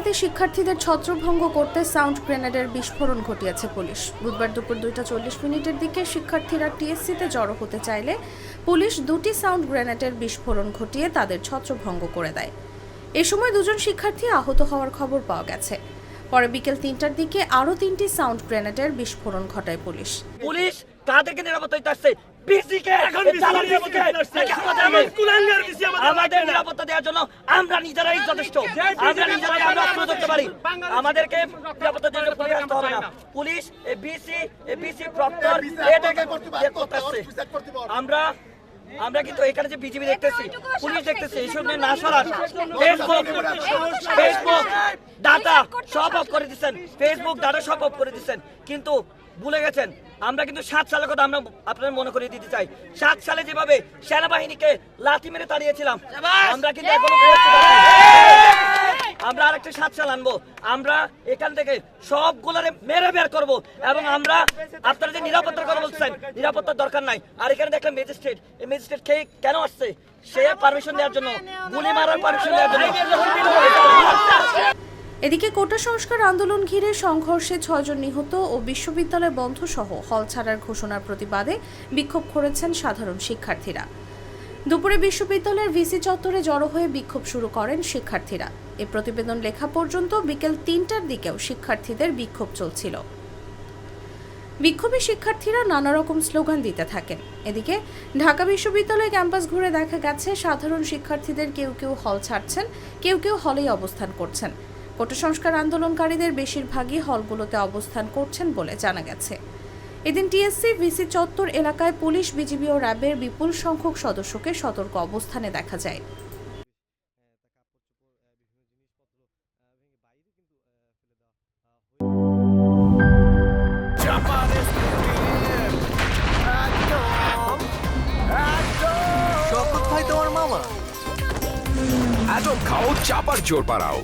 টিএসসিতে শিক্ষার্থীদের ছত্রভঙ্গ করতে সাউন্ড গ্রেনেডের বিস্ফোরণ ঘটিয়েছে পুলিশ। বুধবার দুপুর 2:40 দিকে শিক্ষার্থীরা টিএসসিতে জড়ো হতে চাইলে পুলিশ দুটি সাউন্ড গ্রেনেডের বিস্ফোরণ ঘটিয়ে তাদের ছত্রভঙ্গ করে দেয়। এ সময় দুজন শিক্ষার্থী আহত হওয়ার খবর পাওয়া গেছে। পরে বিকেল 3টার দিকে আরও 3টি সাউন্ড গ্রেনেডের বিস্ফোরণ ঘটায় পুলিশ। পুলিশ কাদেরকে নিরাপত্তা দিতে আসছে? আমাদের নিরাপত্তা দেওয়ার জন্য আমরা নিজেরাই যথেষ্ট। আমরা নিজেরাই আমরা করতে পারি। আমাদেরকে নিরাপত্তা দেওয়ার জন্য পুলিশ আসতে হবে না। পুলিশ বিসি প্রক্টর এটাকে করতে আসছে। আমরা কিন্তু এখানে যে বিজিবি দেখতেছি, পুলিশ দেখতেছি, এইসব নিয়ে না সরান। ফেসবুক ডাটা সব অফ করে দিচ্ছেন, ফেসবুক ডাটা সব অফ করে দিচ্ছেন, কিন্তু ভুলে গেছেন আমরা কিন্তু 7 সালের কথা আমরা আপনাদের মনে করিয়ে দিতে চাই। 7 সালে যেভাবে সেনাবাহিনীকে লাথি মেরে তাড়িয়েছিলাম, আমরা কিন্তু এখনো আমরা আরেকটা 7 সাল আনবো। আমরা এখান থেকে সবগুলোরে মেরে বের করব এবং আমরা আপনারা যে নিরাপত্তার কথা বলছেন, নিরাপত্তার দরকার নাই। আর এখানে দেখলাম ম্যাজিস্ট্রেট, এই ম্যাজিস্ট্রেট খেয়ে কেন আসছে? সে পারমিশন দেওয়ার জন্য, গুলি মারার পারমিশন দেওয়ার জন্য। এদিকে কোটা সংস্কার আন্দোলন ঘিরে সংঘর্ষে 6 জন নিহত ও বিশ্ববিদ্যালয় বন্ধ সহ হল ছাড়ার ঘোষণার প্রতিবাদে বিক্ষোভ করেছেন সাধারণ শিক্ষার্থীরা। দুপুরে বিশ্ববিদ্যালয়ের ভিসি চত্বরে জড়ো হয়ে বিক্ষোভ শুরু করেন শিক্ষার্থীরা। এ প্রতিবেদন লেখা পর্যন্ত বিকেল 3টার দিকেও শিক্ষার্থীদের বিক্ষোভ চলছিল। বিক্ষোভে শিক্ষার্থীরা নানা রকম স্লোগান দিতে থাকেন। এদিকে ঢাকা বিশ্ববিদ্যালয় ক্যাম্পাস ঘুরে দেখা গেছে সাধারণ শিক্ষার্থীদের কেউ কেউ হল ছাড়ছেন, কেউ কেউ হলেই অবস্থান করছেন। কোটা সংস্কার আন্দোলনকারীদের বেশিরভাগই হলগুলোতে অবস্থান করছেন বলে জানা গেছে। এদিন টিএসসি ভিসি চত্বর এলাকায় পুলিশ, বিজিবি ও র্যাবের বিপুল সংখ্যক সদস্যকে সতর্ক অবস্থানে দেখা যায়। শপথ ভাই তোমার মামা। খাও চাপার জোর পাড়াও।